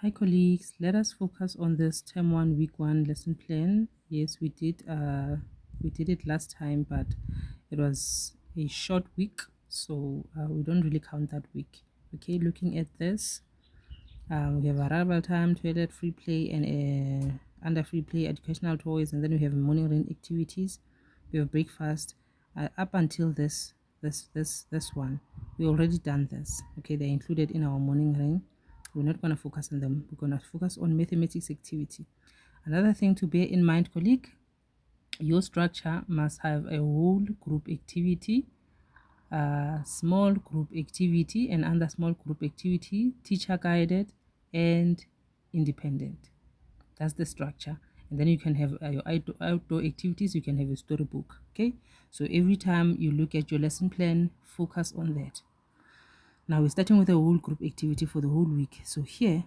Hi colleagues, let us focus on this term 1 week 1 lesson plan. Yes, we did it last time, but it was a short week, so we don't really count that week. Okay, looking at this, we have arrival time, toilet, free play, and under free play educational toys, and then we have morning rain activities. We have breakfast. Up until this one, we already done this. Okay, they're included in our morning rain. We're not going to focus on them. We're going to focus on mathematics activity. Another thing to bear in mind, colleague, your structure must have a whole group activity, small group activity, and under small group activity, teacher guided and independent. That's the structure. And then you can have your outdoor activities, you can have a storybook. Okay, so every time you look at your lesson plan, focus on that. Now we're starting with a whole group activity for the whole week. So here,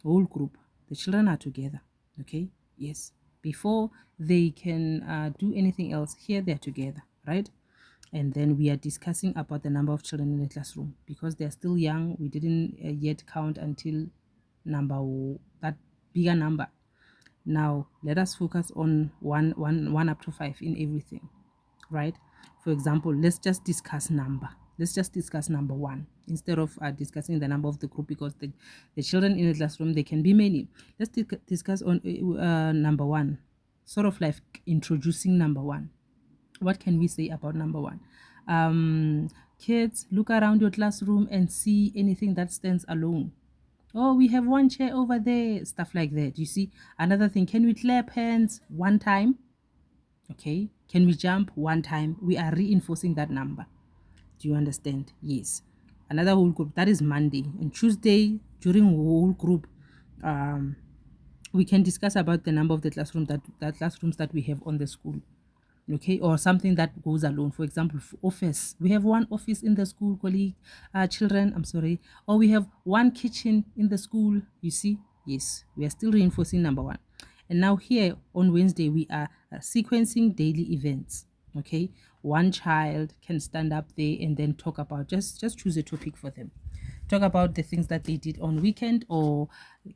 whole group, the children are together. Okay, yes, before they can do anything else, here they're together, right? And then we are discussing about the number of children in the classroom because they're still young. We didn't yet count until that bigger number. Now let us focus on one up to 5 in everything, right? For example, let's just discuss number. Let's just discuss number 1 instead of discussing the number of the group, because the children in the classroom, they can be many. Let's discuss on number 1, sort of like introducing number 1. What can we say about number 1? Kids, look around your classroom and see anything that stands alone. Oh, we have one chair over there, stuff like that. You see, another thing, can we clap hands one time? Okay, can we jump one time? We are reinforcing that number. Do you understand? Yes. Another whole group, that is Monday. And Tuesday, during whole group, um, we can discuss about the number of the classrooms that we have on the school. Okay, or something that goes alone. For example, office, we have one office in the school, colleague, children, I'm sorry, or we have one kitchen in the school. You see, yes, we are still reinforcing number 1. And now here on Wednesday, we are sequencing daily events. Okay, one child can stand up there and then talk about, just choose a topic for them, talk about the things that they did on weekend, or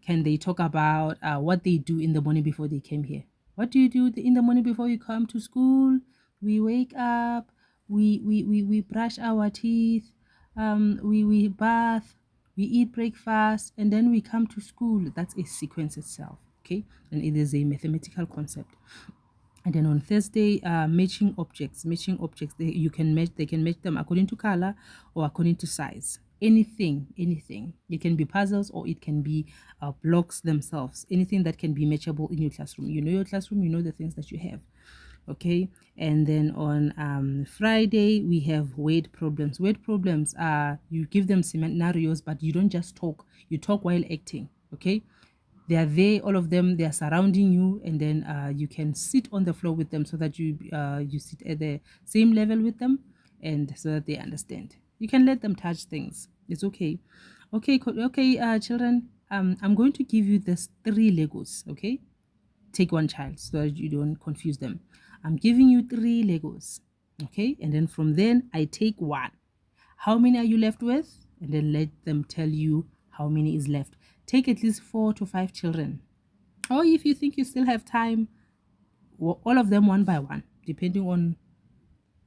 can they talk about what they do in the morning before they came here. What do you do in the morning before you come to school? We wake up, we brush our teeth, we bath, we eat breakfast, and then we come to school. That's a sequence itself. Okay, and it is a mathematical concept. And then on Thursday, matching objects, they can match them according to color or according to size. Anything. It can be puzzles, or it can be blocks themselves. Anything that can be matchable in your classroom. You know your classroom, you know the things that you have. Okay, and then on Friday, we have word problems. Word problems are, you give them scenarios, but you don't just talk, you talk while acting. Okay, they are there, all of them, they are surrounding you, and then you can sit on the floor with them so that you sit at the same level with them, and so that they understand. You can let them touch things, it's okay. Okay, children, I'm going to give you this 3 Legos. Okay, take one child so that you don't confuse them. I'm giving you 3 Legos. Okay, and then from then I take one. How many are you left with? And then let them tell you how many is left. Take at least 4 to 5 children. Or if you think you still have time, all of them one by one, depending on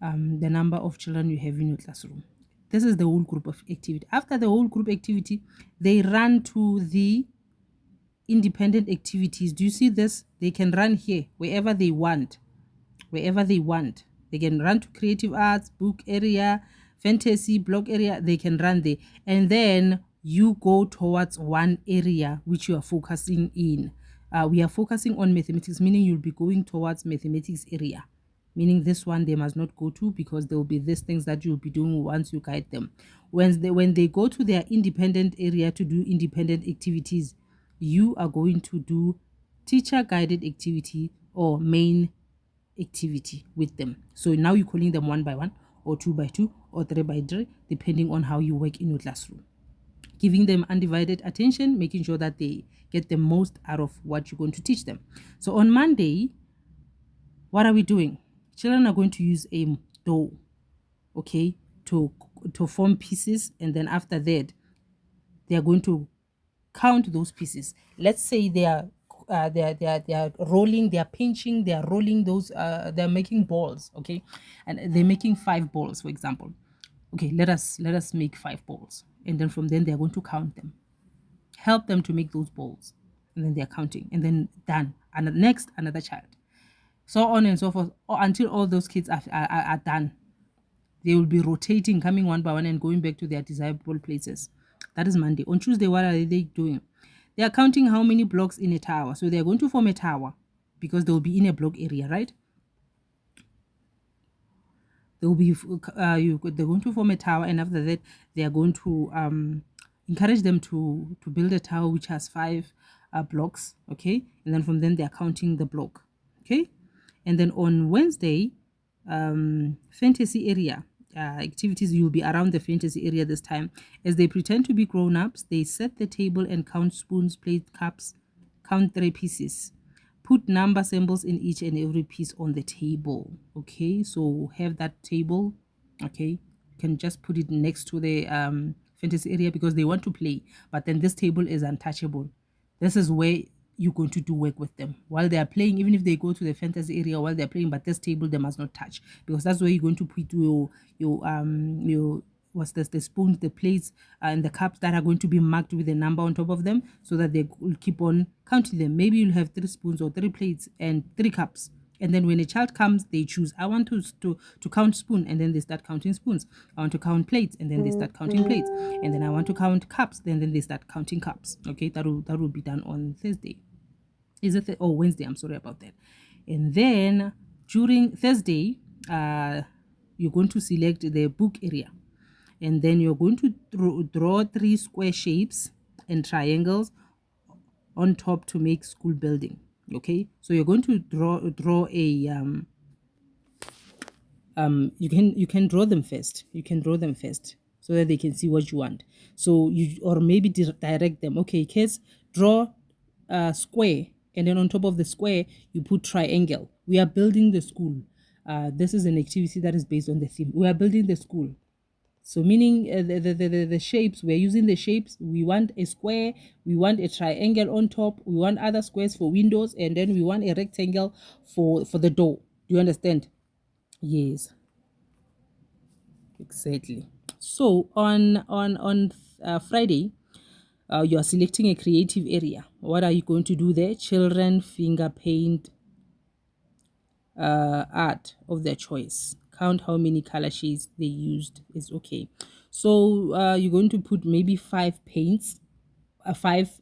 the number of children you have in your classroom. This is the whole group of activity. After the whole group activity, they run to the independent activities. Do you see this? They can run here wherever they want. Wherever they want. They can run to creative arts, book area, fantasy, blog area. They can run there. And then you go towards one area which you are focusing in. We are focusing on mathematics, meaning you'll be going towards mathematics area. Meaning this one they must not go to, because there will be these things that you'll be doing once you guide them. When they go to their independent area to do independent activities, you are going to do teacher guided activity or main activity with them. So now you're calling them one by one, or two by two, or three by three, depending on how you work in your classroom. Giving them undivided attention, making sure that they get the most out of what you're going to teach them. So on Monday, what are we doing? Children are going to use a dough, okay, to form pieces, and then after that, they are going to count those pieces. Let's say they are rolling, they are pinching, they are rolling those, they're making balls, okay, and they're making 5 balls, for example. Okay, let us make 5 balls, and then from then they're going to count them, help them to make those balls, and then they're counting, and then done, and next another child, so on and so forth, until all those kids are done. They will be rotating, coming one by one and going back to their desirable places. That is Monday. On Tuesday, what are they doing? They are counting how many blocks in a tower. So they are going to form a tower because they will be in a block area, right? They will be they're going to form a tower, and after that, they are going to encourage them to build a tower which has 5 blocks, okay? And then from then they are counting the block, okay? And then on Wednesday, fantasy area activities. You'll be around the fantasy area this time. As they pretend to be grown-ups, they set the table and count spoons, plate, cups, count 3 pieces, put number symbols in each and every piece on the table. Okay, so have that table. Okay, you can just put it next to the fantasy area because they want to play, but then this table is untouchable. This is where you're going to do work with them while they are playing, even if they go to the fantasy area while they're playing, but this table they must not touch, because that's where you're going to put your what's this, the spoons, the plates, and the cups that are going to be marked with a number on top of them, so that they will keep on counting them. Maybe you'll have 3 spoons or 3 plates and 3 cups, and then when a child comes, they choose, I want to count spoon, and then they start counting spoons. I want to count plates, and then they start counting plates. And then I want to count cups, then they start counting cups. Okay, that will be done on Thursday. Is it Wednesday? I'm sorry about that. And then during Thursday, you're going to select the book area, and then you're going to draw 3 square shapes and triangles on top to make school building. Okay, so you're going to draw a you can draw them first. You can draw them first so that they can see what you want. So you, or maybe direct them. Okay, kids, draw a square, and then on top of the square you put triangle. We are building the school. This is an activity that is based on the theme. We are building the school. So meaning the shapes, we're using the shapes. We want a square, we want a triangle on top, we want other squares for windows, and then we want a rectangle for the door. Do you understand? Yes, exactly. So on Friday, you are selecting a creative area. What are you going to do there? Children finger paint art of their choice. Count how many color shades they used is okay. So you're going to put maybe 5 paints, 5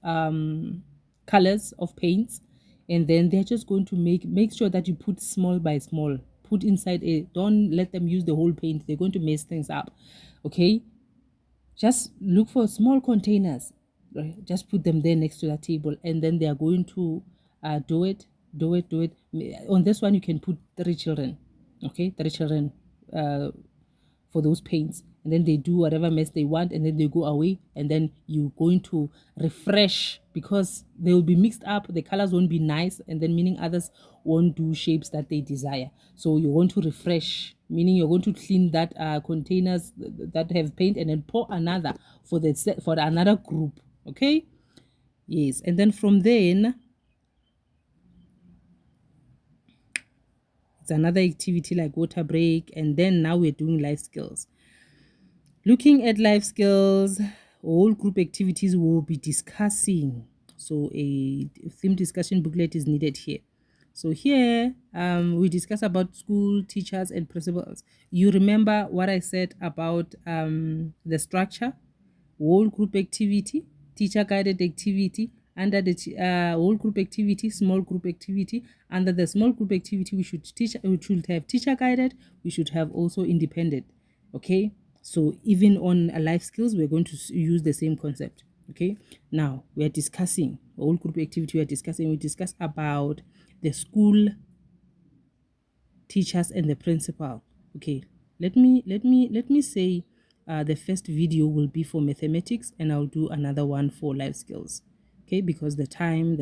colors of paints, and then they're just going to make sure that you put small by small, put inside a, don't let them use the whole paint, they're going to mess things up. Okay, just look for small containers, right? Just put them there next to the table, and then they are going to do it. On this one you can put 3 children, okay, 3 children for those paints, and then they do whatever mess they want, and then they go away, and then you're going to refresh, because they will be mixed up, the colors won't be nice, and then meaning others won't do shapes that they desire. So you want to refresh, meaning you're going to clean that containers that have paint, and then pour another for the set for another group. Okay, yes. And then from then it's another activity like water break, and then now we're doing life skills. Looking at life skills, all group activities will be discussing. So a theme discussion booklet is needed here. So here we discuss about school, teachers, and principals. You remember what I said about the structure? Whole group activity, teacher guided activity. Under the whole group activity, small group activity. Under the small group activity, we should have teacher guided. We should have also independent. Okay, so even on life skills, we're going to use the same concept. Okay, now we are discussing whole group activity. We discuss about the school, teachers, and the principal. Okay, let me say the first video will be for mathematics, and I'll do another one for life skills. Okay, because the time.